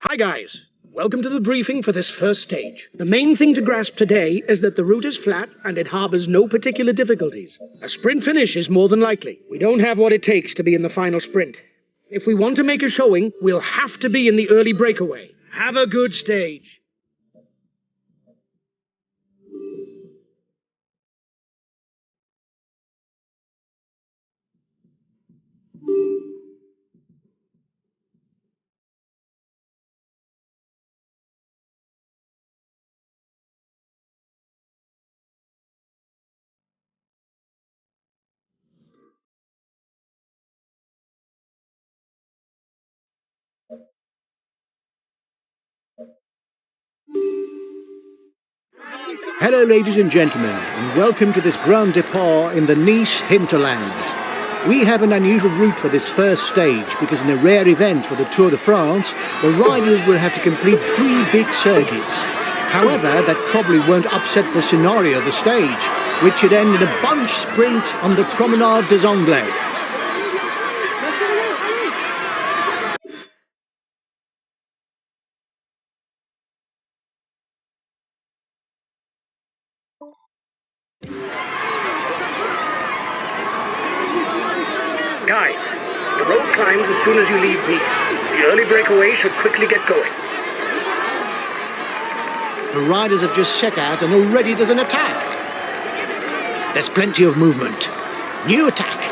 Hi guys, welcome to the briefing for this first stage. The main thing to grasp today is that the route is flat and it harbors no particular difficulties. A sprint finish is more than likely. We don't have what it takes to be in the final sprint. If we want to make a showing, we'll have to be in the early breakaway. Have a good stage. Hello ladies and gentlemen, and welcome to this Grand Depart in the Nice hinterland. We have an unusual route for this first stage because in a rare event for the Tour de France, the riders will have to complete 3 big circuits. However, that probably won't upset the scenario of the stage, which should end in a bunch sprint on the Promenade des Anglais. Guys, the road climbs as soon as you leave Nice. The early breakaway should quickly get going. The riders have just set out and already there's an attack. There's plenty of movement. New attack.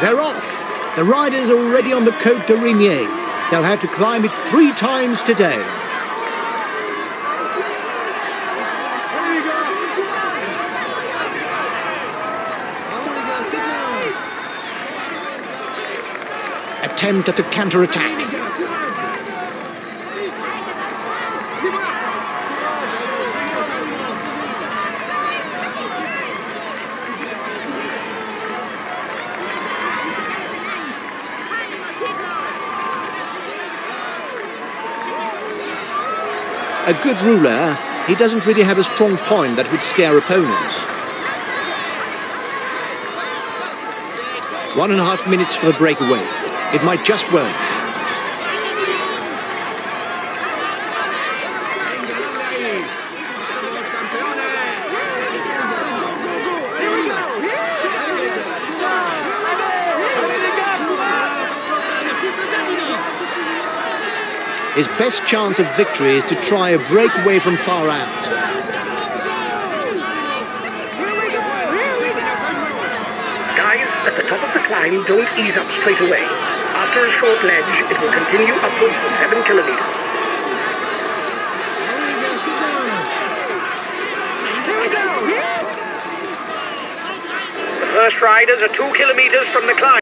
They're off. The riders are already on the Côte de Rimier. They'll have to climb it 3 times today. Attempt at a counter-attack. A good ruler, he doesn't really have a strong point that would scare opponents. 1.5 minutes for the breakaway. It might just work. His best chance of victory is to try a breakaway from far out. Guys, at the top of the climb, don't ease up straight away. After a short ledge, it will continue upwards for 7 kilometers. The first riders are 2 kilometers from the climb.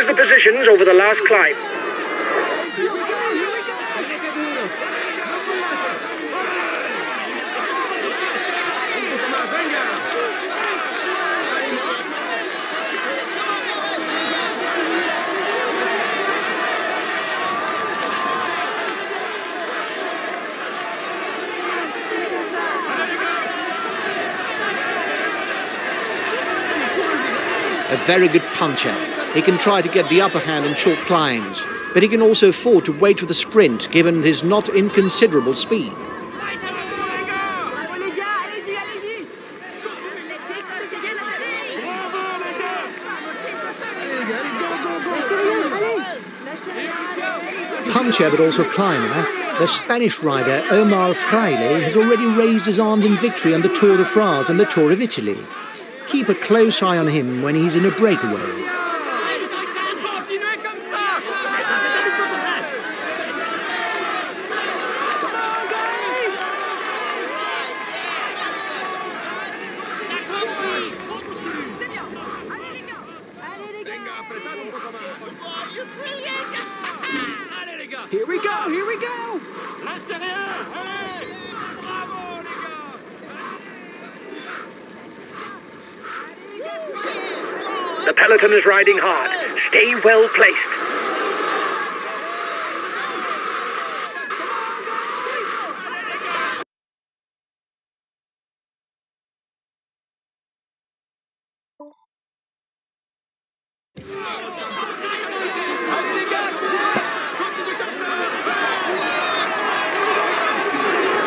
the positions over the last climb. A very good puncher. He can try to get the upper hand on short climbs, but he can also afford to wait for the sprint given his not inconsiderable speed. Puncher but also climber, the Spanish rider Omar Fraile has already raised his arms in victory on the Tour de France and the Tour of Italy. Keep a close eye on him when he's in a breakaway. Here we go, here we go! The peloton is riding hard. Stay well placed.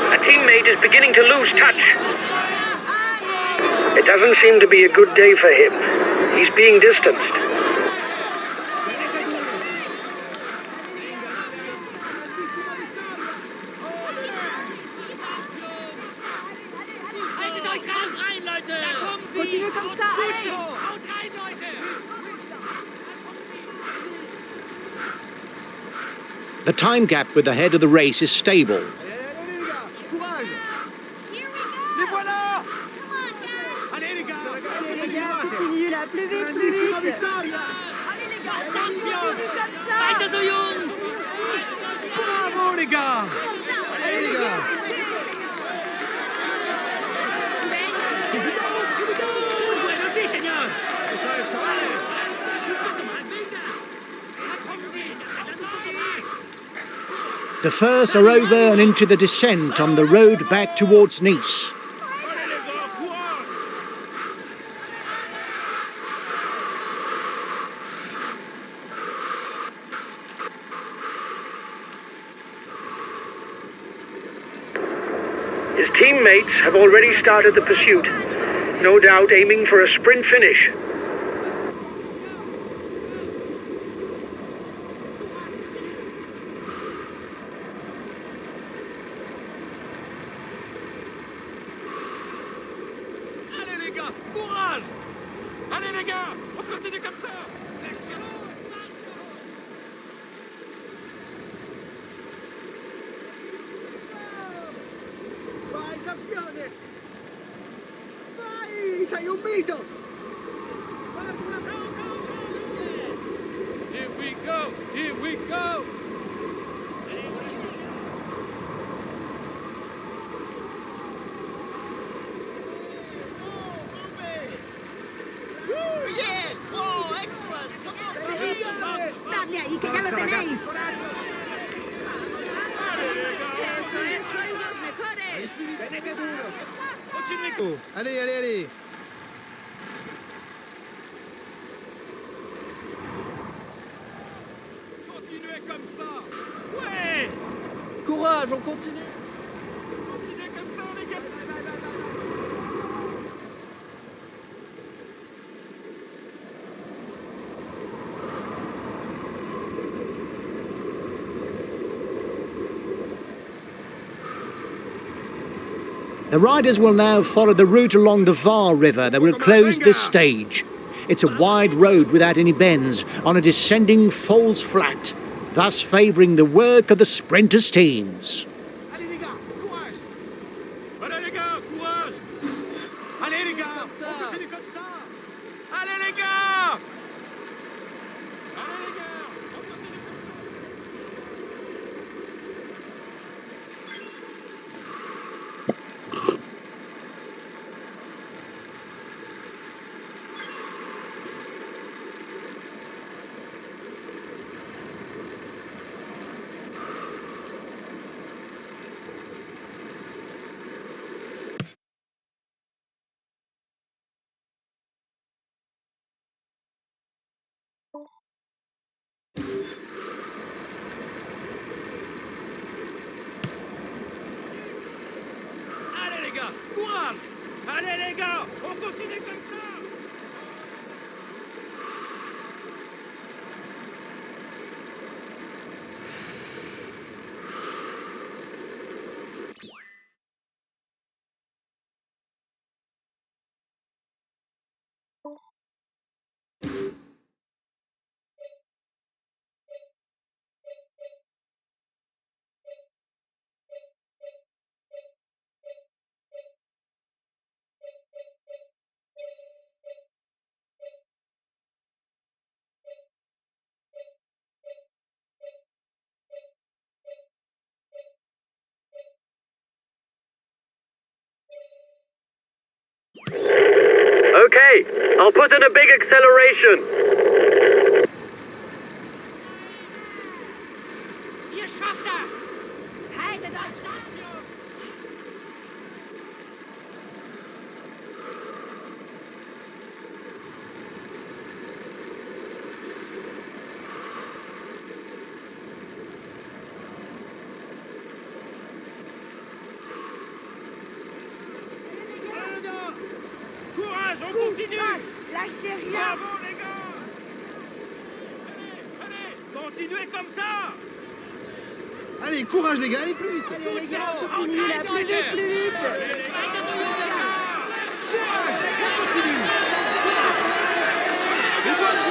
A teammate is beginning to lose touch. It doesn't seem to be a good day for him. He's being distanced. The time gap with the head of the race is stable. Plus vite, plus vite. Bravo les gars! Allez les gars! The first are over and into the descent on the road back towards Nice. His teammates have already started the pursuit, no doubt aiming for a sprint finish. Allez les gars, courage! Allez les gars, on continue comme ça! Vai campione! Vai, sei un mito! Here we go! Here we go! Yeah! Whoa, excellent! Come on! Dale ahí, que ya lo tenéis. Tenete duro! Continuez! Allez, allez, allez! Continuez comme ça! Ouais! Courage, on continue! Continuez comme ça, les gars! The riders will now follow the route along the Var River that will close this stage. It's a wide road without any bends on a descending falls flat, thus favouring the work of the sprinters' teams. Allez les gars, courage! Allez les gars, courage! Allez les gars, on continue comme ça! Allez les gars! Allez gars, courage. Allez les gars, on continue comme ça. Okay, I'll put in a big acceleration. Ihr schafft das. Haltet euch fest! Courage, on continue. Lâchez rien! Bravo les gars. Allez, continuez comme ça. Allez, courage les gars, allez plus vite. Allez les gars, on continue là, plus vite, plus vite! Courage, on continue. Et voilà.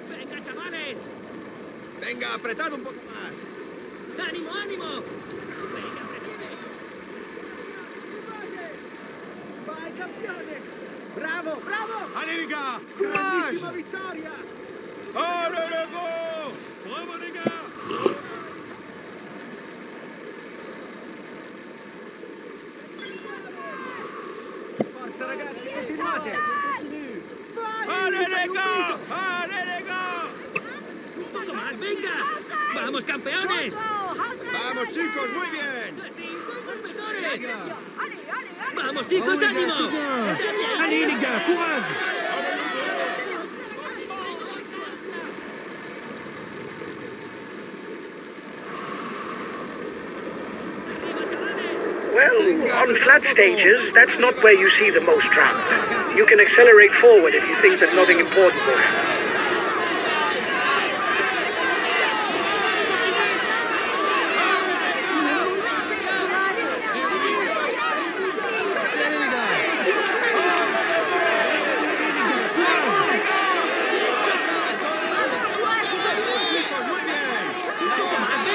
Venga, chavales. Venga, apretad un poco más. ¡Ánimo, ánimo! ¡Venga, previene! Vai campione! Bravo, bravo! Allez les gars, courage. vittoria! Allez, les gars! Bravo, les gars! Forza ragazzi, continuate! ¡Allez, les gars! ¡Allez, les gars! ¡Un poco más, venga! ¡Vamos, campeones! Vamos chicos, muy bien. ¡Sí, sois los mejores! Venga. Allez, allez, allez! ¡Vamos, chicos, Oh, les gars, ánimo! c'est bien. Allez, les gars, courage! Well, on flat stages, that's not where you see the most travel. You can accelerate forward if you think that nothing important will happen. Allez les gars. Chicos, muy bien.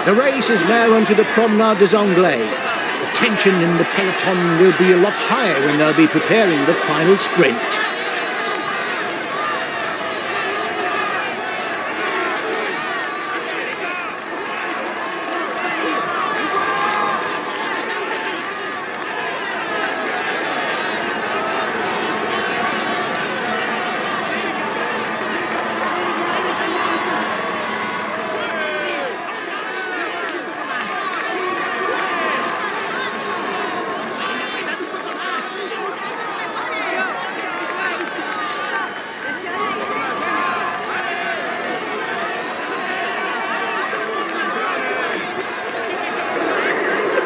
The race is now onto the Promenade des Anglais. The tension in the peloton will be a lot higher when they'll be preparing the final sprint.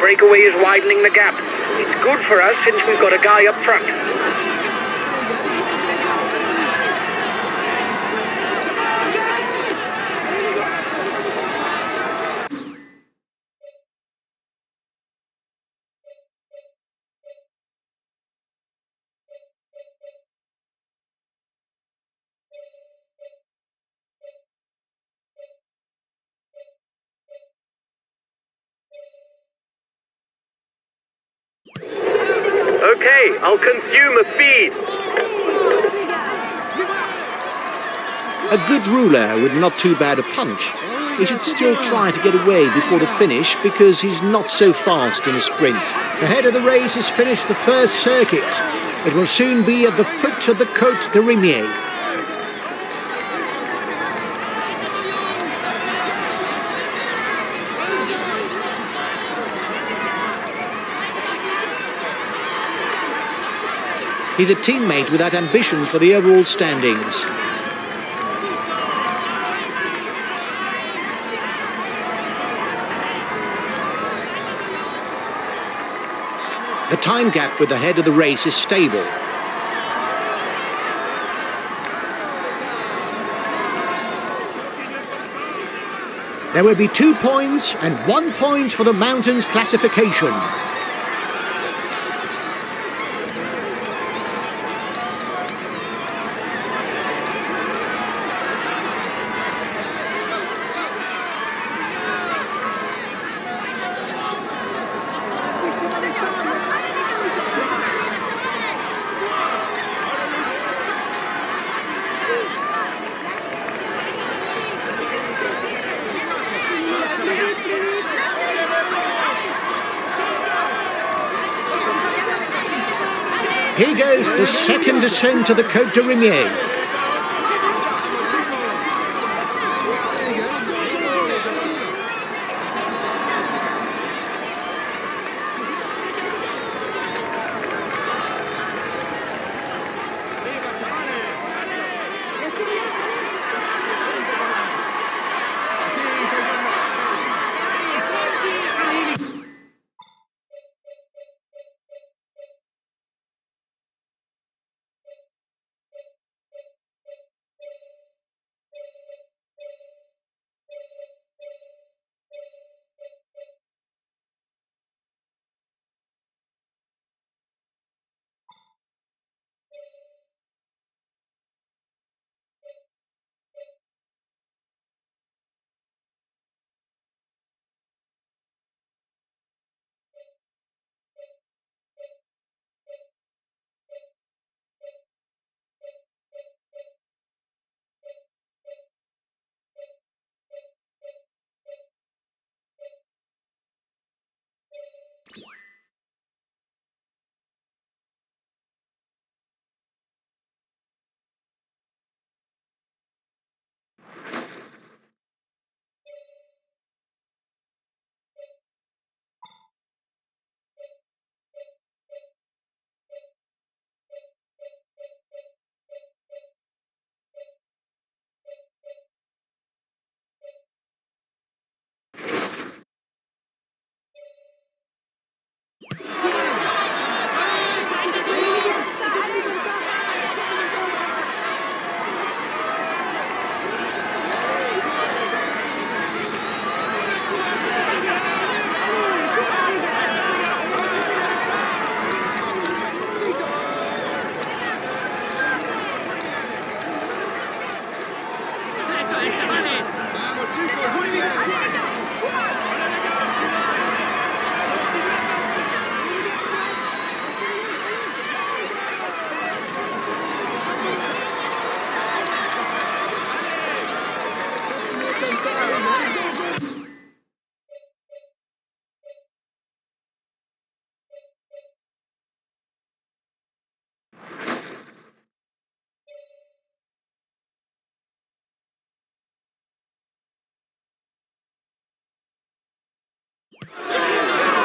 Breakaway is widening the gap. It's good for us since we've got a guy up front. Okay, I'll consume a feed. A good ruler with not too bad a punch. He should still try to get away before the finish because he's not so fast in a sprint. The head of the race has finished the first circuit. It will soon be at the foot of the Côte de Rimier. He's a teammate without ambition for the overall standings. The time gap with the head of the race is stable. There will be 2 points and 1 point for the mountains classification. Here goes the second descent to the Côte de Rimier.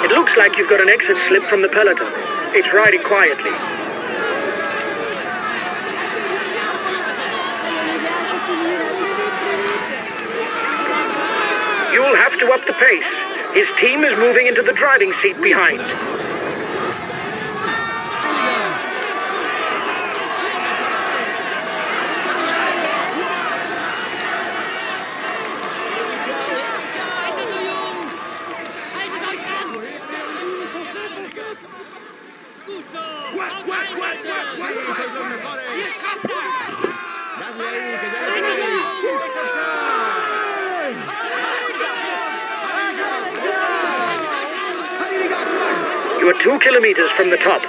It looks like you've got an exit slip from the peloton. It's riding quietly. You'll have to up the pace. His team is moving into the driving seat behind. You are 2 kilometers from the top.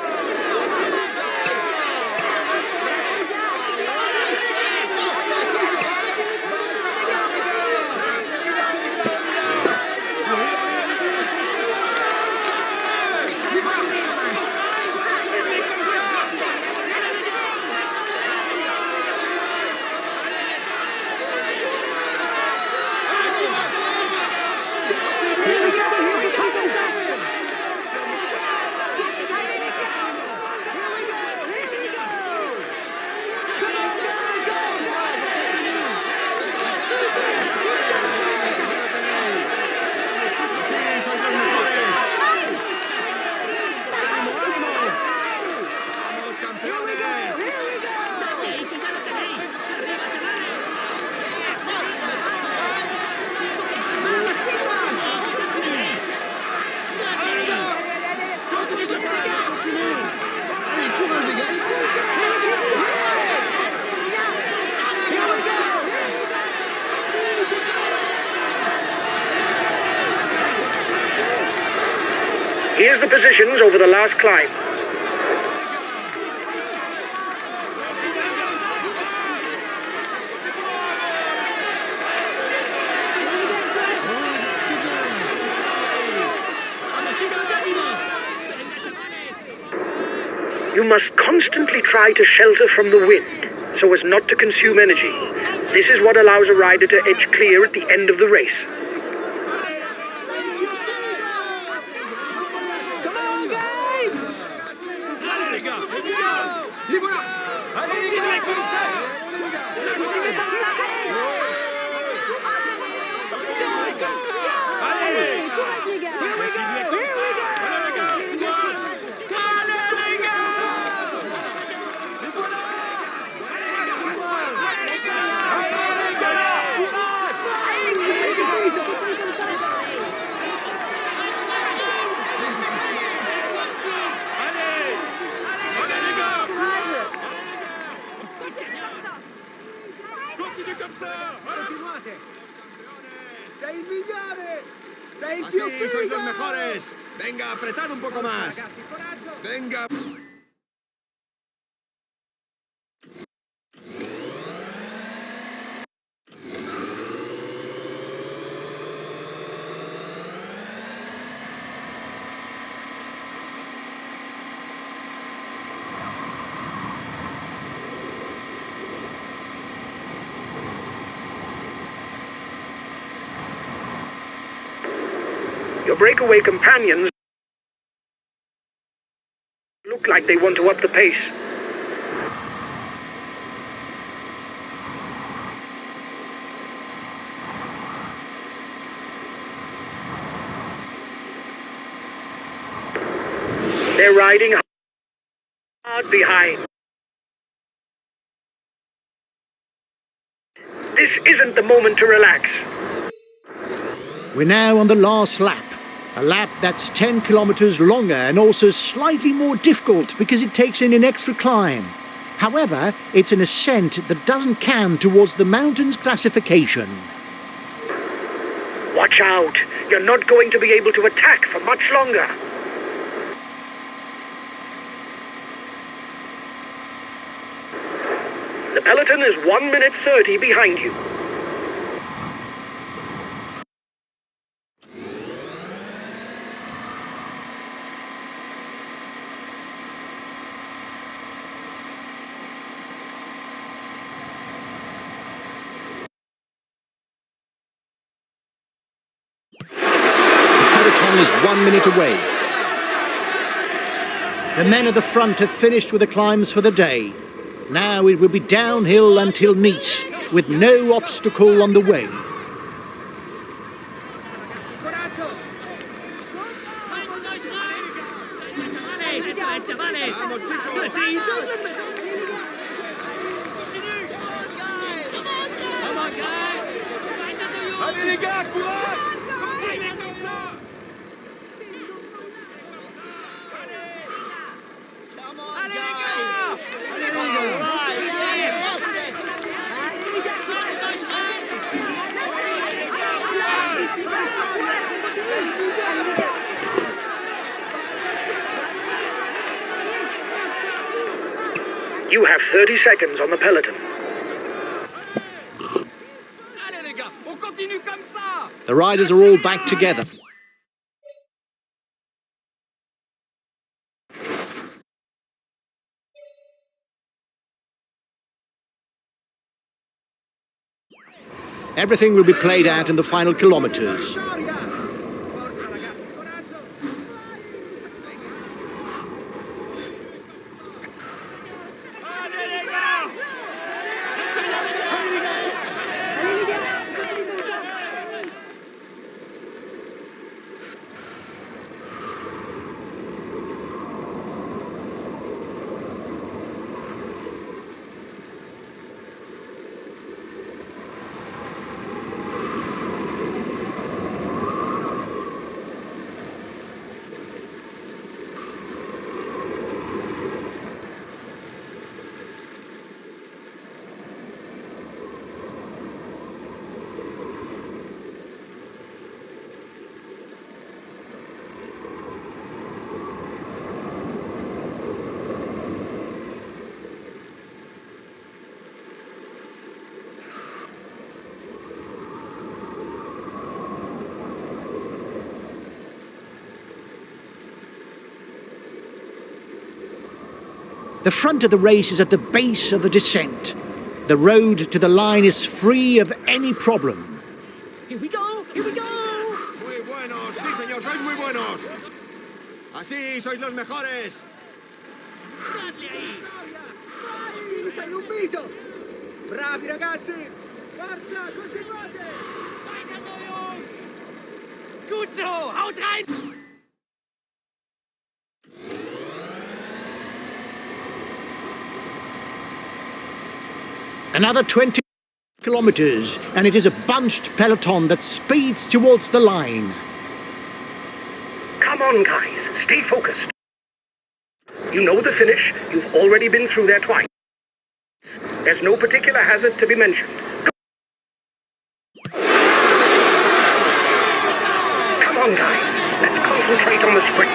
Here's the positions over the last climb. You must constantly try to shelter from the wind, so as not to consume energy. This is what allows a rider to edge clear at the end of the race. Come on, guys! Allez les gars, les voilà. Allez les gars, commencez. Allez, Courage, les gars. continuez comme ça. Allez les gars, courage. Allez les gars. Les voilà. Allez les gars, courage. Allez les gars. Continue comme ça. Continuate. Sei il migliore. Sei il Así più sois figo. los mejores. Venga, apretad un poco más. Ragazzi, coraggio. Venga. Your breakaway companions look like they want to up the pace. They're riding hard behind. This isn't the moment to relax. We're now on the last lap. A lap that's 10 kilometres longer and also slightly more difficult because it takes in an extra climb. However, it's an ascent that doesn't count towards the mountain's classification. Watch out! You're not going to be able to attack for much longer. The peloton is 1 minute 30 behind you. The peloton is 1 minute away. The men at the front have finished with the climbs for the day. Now it will be downhill until Nice, with no obstacle on the way. Coraggio. Chavales, chavales. Vamos, chicos. Sí, sois los mejores. Allez les gars, courage. Allez les gars. Allez les gars. You have 30 seconds on the peloton. Allez les gars, on continue comme ça. The riders are all back together. Everything will be played out in the final kilometres. Vittoria. Forza ragazzi, coraggio. Allez les gars. The front of the race is at the base of the descent. The road to the line is free of any problem. Here we go, here we go. Muy buenos, sí señor, sois muy buenos. Así, sois los mejores. Dadle ahí. Bravi ragazzi. Forza, continuate. Weiter so, Jungs. Gut so, haut rein. Another 20 kilometers, and it is a bunched peloton that speeds towards the line. Come on, guys. Stay focused. You know the finish. You've already been through there twice. There's no particular hazard to be mentioned. Come on, guys. Let's concentrate on the sprint.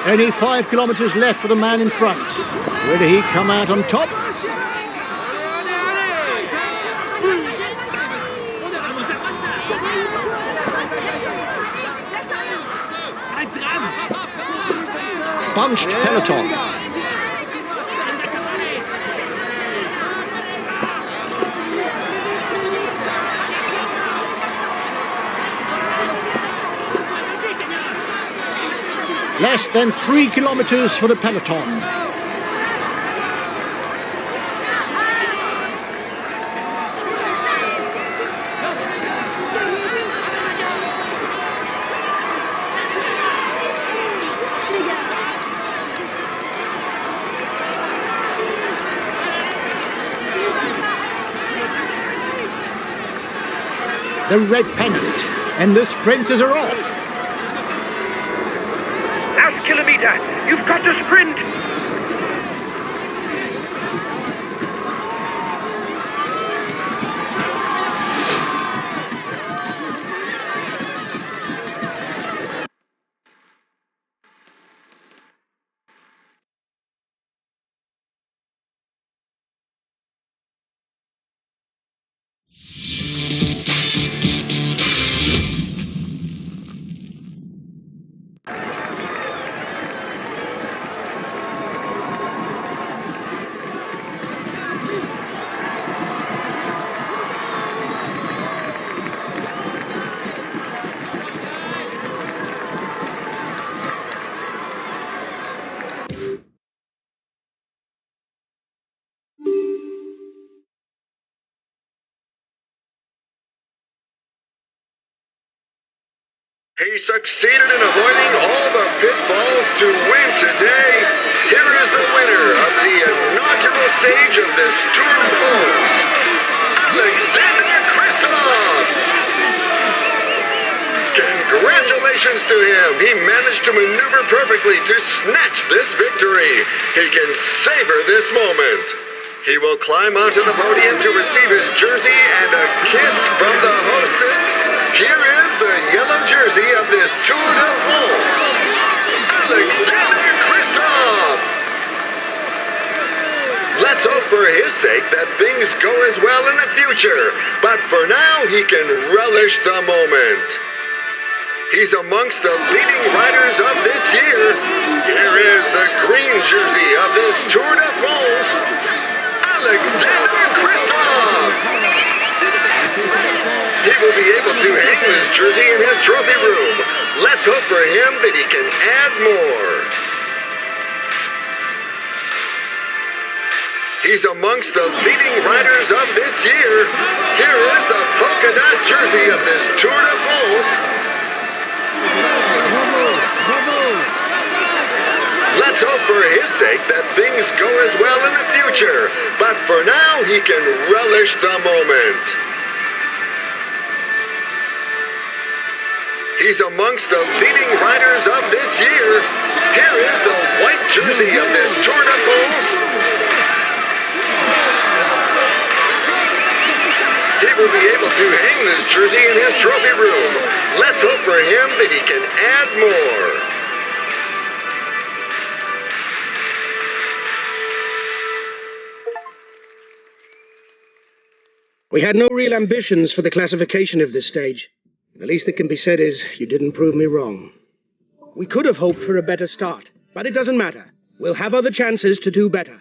Only 5 kilometers left for the man in front. Will he come out on top? Bunched peloton. Less than 3 kilometers for the peloton. The red pennant, and the sprinters are off. Last kilometer. You've got to sprint. He succeeded in avoiding all the pitfalls to win today. Here is the winner of the inaugural stage of this Tour de France, Congratulations to him. He managed to maneuver perfectly to snatch this victory. He can savor this moment. He will climb onto the podium to receive his jersey and a kiss from the hostess. Here is the yellow jersey of this Tour de France, Alexander Kristoff. Let's hope for his sake that things go as well in the future, but for now he can relish the moment. He's amongst the leading riders of this year. Here is the green jersey of this Tour de France, Alexander Kristoff. He will be able to hang this jersey in his trophy room. Let's hope for him that he can add more. He's amongst the leading riders of this year. Here is the polka dot jersey of this Tour de France. Let's hope for his sake that things go as well in the future, but for now he can relish the moment. He's amongst the leading riders of this year. Here is the white jersey of this Tour de France. He will be able to hang hung this jersey in his trophy room. Let's hope for him that he can add more. We had no real ambitions for the classification of this stage. The least that can be said is you didn't prove me wrong. We could have hoped for a better start, but it doesn't matter. We'll have other chances to do better.